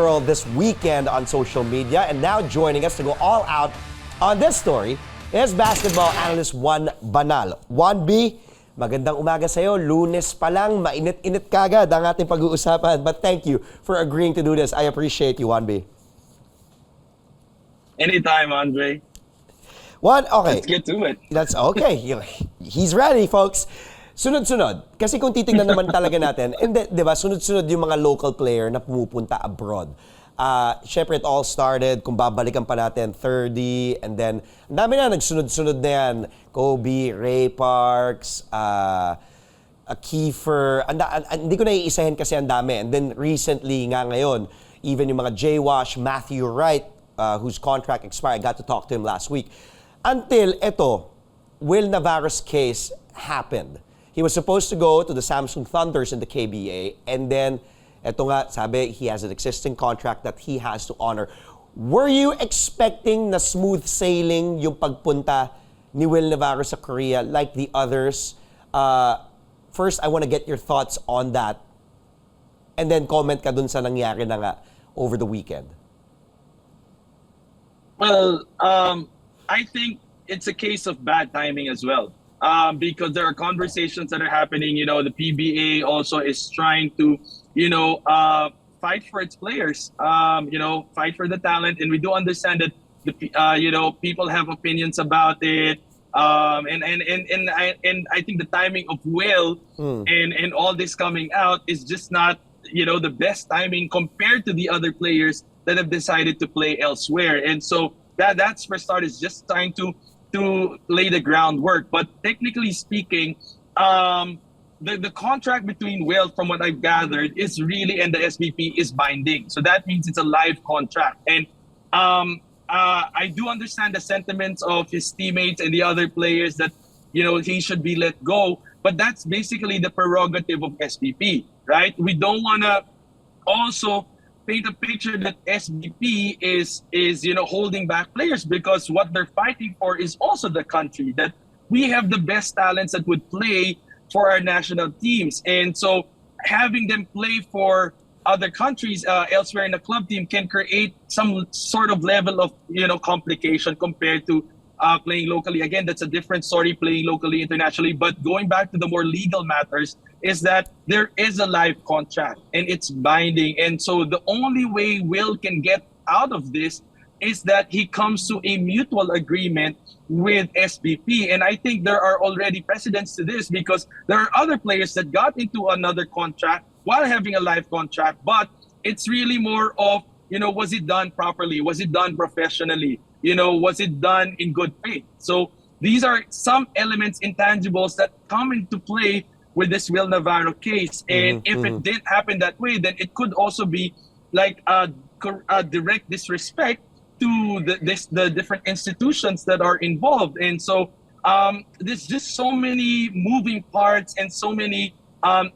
world this weekend on social media. And now joining us to go all out on this story is basketball analyst Juan Banal. Juan B, magandang umaga sa'yo. Lunes pa lang, mainit-init kagad ang ating pag-uusapan. But thank you for agreeing to do this. I appreciate you, Juan B. Anytime, Andre. Juan, okay. Let's get to it. That's okay. He's ready, folks. Sunod-sunod. Kasi kung titingnan naman talaga natin, and di ba, sunod-sunod yung mga local player na pumupunta abroad. Syempre, it all started, kung babalikan pa natin, 30, and then, ang dami na, nagsunod-sunod na yan. Kobe, Ray Parks, Kiefer, hindi ko naiisahin kasi ang dami. And then, recently nga ngayon, even yung mga J-Wash, Matthew Wright, whose contract expired, I got to talk to him last week. Until ito, Will Navarro's case happened. He was supposed to go to the Samsung Thunders in the KBA, and then, eto nga, sabi, he has an existing contract that he has to honor. Were you expecting na smooth sailing yung pagpunta ni Will Navarro sa Korea like the others? First, I want to get your thoughts on that, and then comment ka dun sa nangyari na nga over the weekend. Well, I think it's a case of bad timing as well. Because there are conversations that are happening. You know, the PBA also is trying to, fight for its players. Fight for the talent, and we do understand that people have opinions about it. And I think the timing of Will and all this coming out is just not the best timing compared to the other players that have decided to play elsewhere. And so that's for starters, just trying to lay the groundwork. But technically speaking, the contract between Will, from what I've gathered, is really, and the SBP is binding. So that means it's a live contract. And I do understand the sentiments of his teammates and the other players that, he should be let go. But that's basically the prerogative of SBP, right? We don't want to also paint a picture that SBP is holding back players, because what they're fighting for is also the country, that we have the best talents that would play for our national teams. And so having them play for other countries elsewhere in the club team can create some sort of level of complication compared to playing locally. Again, that's a different story, playing locally, internationally. But going back to the more legal matters, is that there is a live contract and it's binding. And so the only way Will can get out of this is that he comes to a mutual agreement with SBP. And I think there are already precedents to this, because there are other players that got into another contract while having a live contract. But it's really more of, was it done properly? Was it done professionally? Was it done in good faith? So these are some elements, intangibles, that come into play with this Will Navarro case. And if it didn't happen that way, then it could also be like a direct disrespect to the different institutions that are involved. And so there's just so many moving parts and so many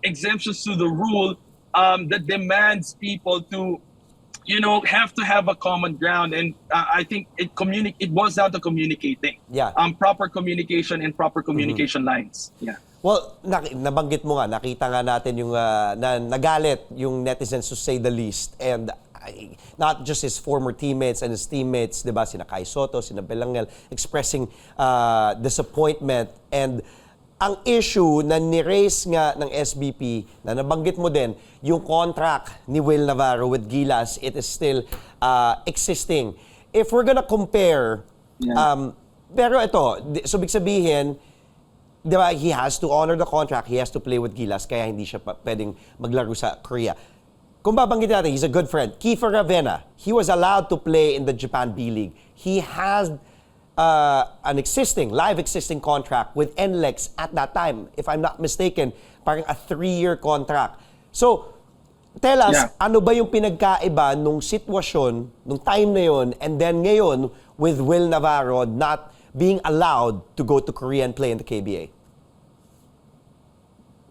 exemptions to the rule that demands people to have to have a common ground. And I think it boils down to communicating. Yeah. Proper communication and proper communication lines. Yeah. Well, nabanggit mo nga, nakita nga natin yung nagalit yung netizens, to say the least. And not just his former teammates and his teammates, di ba, sina Kai Soto, sina Belangel, expressing disappointment. And ang issue na ni-raise nga ng SBP, na nabanggit mo din, yung contract ni Will Navarro with Gilas, it is still existing. If we're gonna compare, pero ito, so big sabihin, di ba, he has to honor the contract, he has to play with Gilas, kaya hindi siya pwedeng maglaro sa Korea. Kung babanggit natin, he's a good friend. Kiefer Ravena, he was allowed to play in the Japan B.League. He has an live existing contract with NLEX at that time, if I'm not mistaken, parang a 3-year contract. So, tell us, ano ba yung pinagkaiba nung sitwasyon, nung time na yun, and then ngayon, with Will Navarro not being allowed to go to Korea and play in the KBA?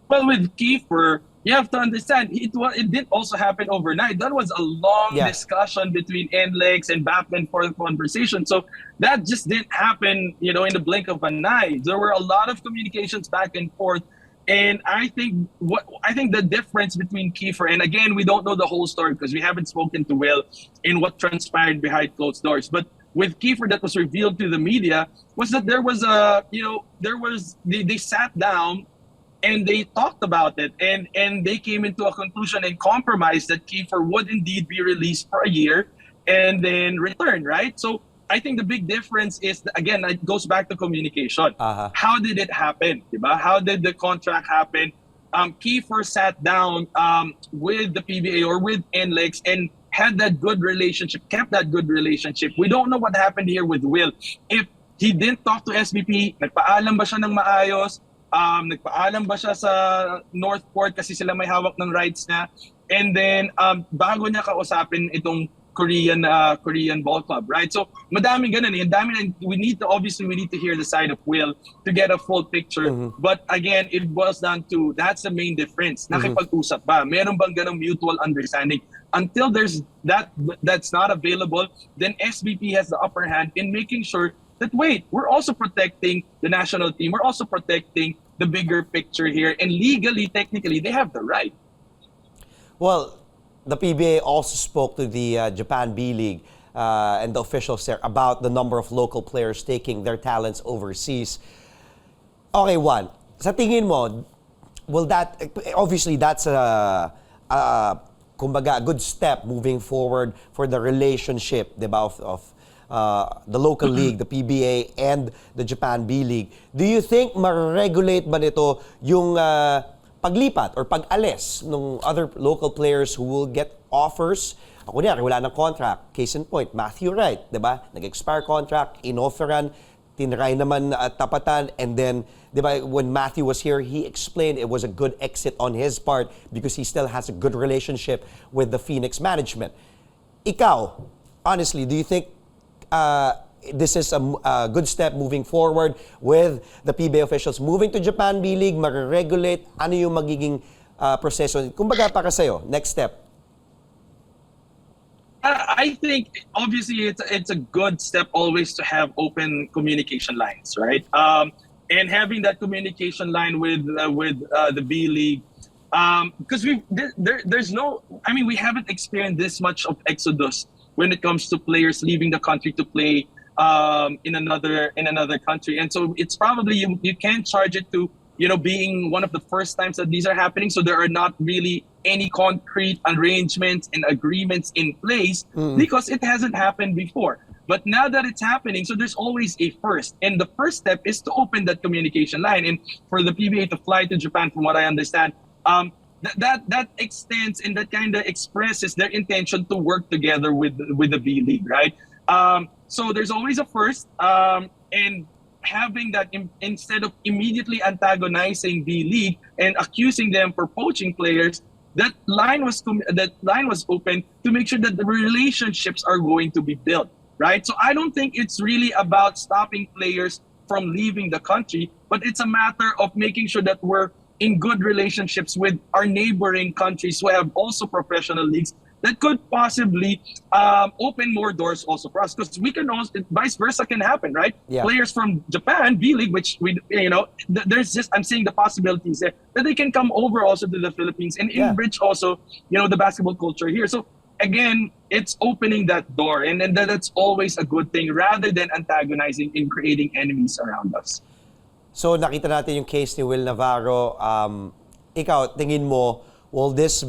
Well, with Kiefer, you have to understand, it did also happen overnight. That was a long discussion between NLEX and back and forth conversation. So that just didn't happen, in the blink of an eye. There were a lot of communications back and forth And I think the difference between Kiefer, and again, we don't know the whole story because we haven't spoken to Will in what transpired behind closed doors. But with Kiefer, that was revealed to the media was that there was they sat down and they talked about it, and they came into a conclusion and compromise that Kiefer would indeed be released for a year and then return, right? So I think the big difference is, again, it goes back to communication. How did it happen? Diba? How did the contract happen? Kiefer sat down with the PBA or with NLEX and had that good relationship, kept that good relationship. We don't know what happened here with Will. If he didn't talk to SBP, nagpaalam ba siya ng maayos? Nagpaalam ba siya sa Northport kasi sila may hawak ng rights niya? And then, bago niya kausapin itong Korean ball club, right? So madaming ganun eh. We need to hear the side of Will to get a full picture. But again, it boils down to, that's the main difference. Nakipag-usap ba? Meron bang ganung mutual understanding? Until there's that's not available, then SBP has the upper hand in making sure that, wait, we're also protecting the national team. We're also protecting the bigger picture here. And legally, technically, they have the right. Well, the PBA also spoke to the Japan B.League and the officials there about the number of local players taking their talents overseas. Okay, Juan, sa tingin mo, will that, obviously that's kumbaga, a good step moving forward for the relationship, diba, of the local league, the PBA, and the Japan B.League. Do you think ma-regulate ba nito yung paglipat or pag-alis ng other local players who will get offers? Ako niya, wala ng contract. Case in point, Matthew Wright, diba? Nag-expire contract, inofferan, tinry naman tapatan, and then, diba, when Matthew was here, he explained it was a good exit on his part because he still has a good relationship with the Phoenix management. Ikaw, honestly, do you think this is a good step moving forward with the PBA officials moving to Japan B.League, mag-regulate, ano yung magiging proseso? Kumbaga para sa'yo, next step. I think obviously it's a good step always to have open communication lines, right? And having that communication line with the B.League, because there's no, I mean, we haven't experienced this much of exodus when it comes to players leaving the country to play in another country, and so it's probably you can't charge it to being one of the first times that these are happening. So there are not really any concrete arrangements and agreements in place because it hasn't happened before. But now that it's happening, so there's always a first, and the first step is to open that communication line. And for the PBA to fly to Japan, from what I understand, that extends and that kind of expresses their intention to work together with the B.League, right? So there's always a first, and having that instead of immediately antagonizing B.League and accusing them for poaching players, that line was open to make sure that the relationships are going to be built, right? So I don't think it's really about stopping players from leaving the country, but it's a matter of making sure that we're in good relationships with our neighboring countries who have also professional leagues that could possibly open more doors also for us, because we can also, vice versa can happen, right? Yeah. Players from Japan B.League, which we there's just, I'm seeing the possibilities there that they can come over also to the Philippines and enrich also the basketball culture here. So again, it's opening that door, and that's always a good thing rather than antagonizing and creating enemies around us. So nakita natin yung case ni Will Navarro. Ikaw, tingin mo, will this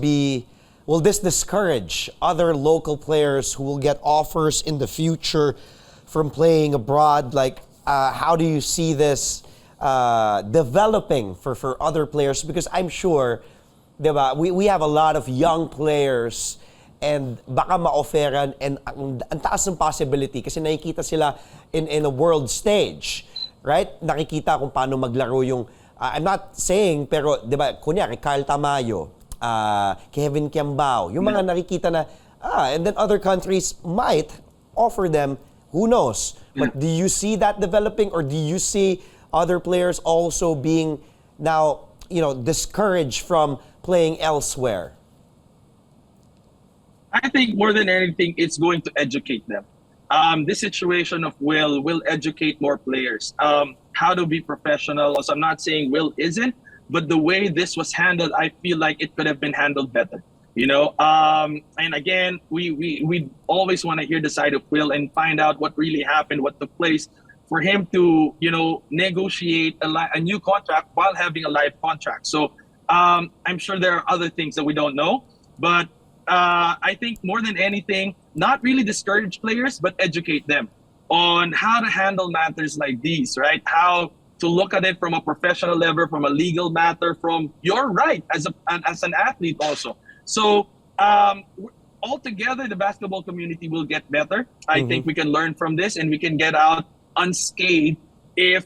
discourage other local players who will get offers in the future from playing abroad? Like, how do you see this developing for other players? Because I'm sure, diba, we have a lot of young players and baka ma-offeran, and ang taas ng possibility kasi nakikita sila in a world stage. Right? Nakikita kung paano maglaro yung, I'm not saying, pero, di ba, kunyari, Carl Tamayo, Kevin Kiambao, yung mga nakikita na, and then other countries might offer them, who knows? But do you see that developing, or do you see other players also being now, discouraged from playing elsewhere? I think more than anything, it's going to educate them. This situation of will educate more players how to be professional. So I'm not saying Will isn't, but the way this was handled, I feel like it could have been handled better. And again, we always want to hear the side of Will and find out what really happened, what took place for him to, negotiate a new contract while having a live contract. So I'm sure there are other things that we don't know, but I think more than anything, not really discourage players, but educate them on how to handle matters like these, right? How to look at it from a professional level, from a legal matter, from your right as an athlete also. So altogether, the basketball community will get better. I think we can learn from this and we can get out unscathed if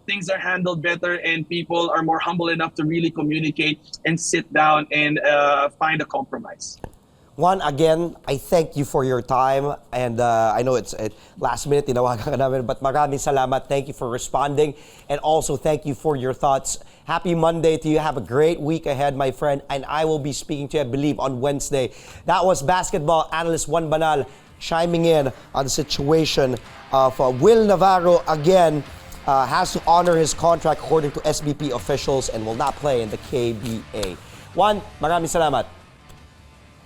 things are handled better and people are more humble enough to really communicate and sit down and find a compromise. Juan, again, I thank you for your time. And I know it's last minute, tinawagan ka namin, but maraming salamat. Thank you for responding. And also, thank you for your thoughts. Happy Monday to you. Have a great week ahead, my friend. And I will be speaking to you, I believe, on Wednesday. That was basketball analyst Juan Banal chiming in on the situation of Will Navarro. Again, has to honor his contract according to SBP officials and will not play in the KBA. Juan, maraming salamat.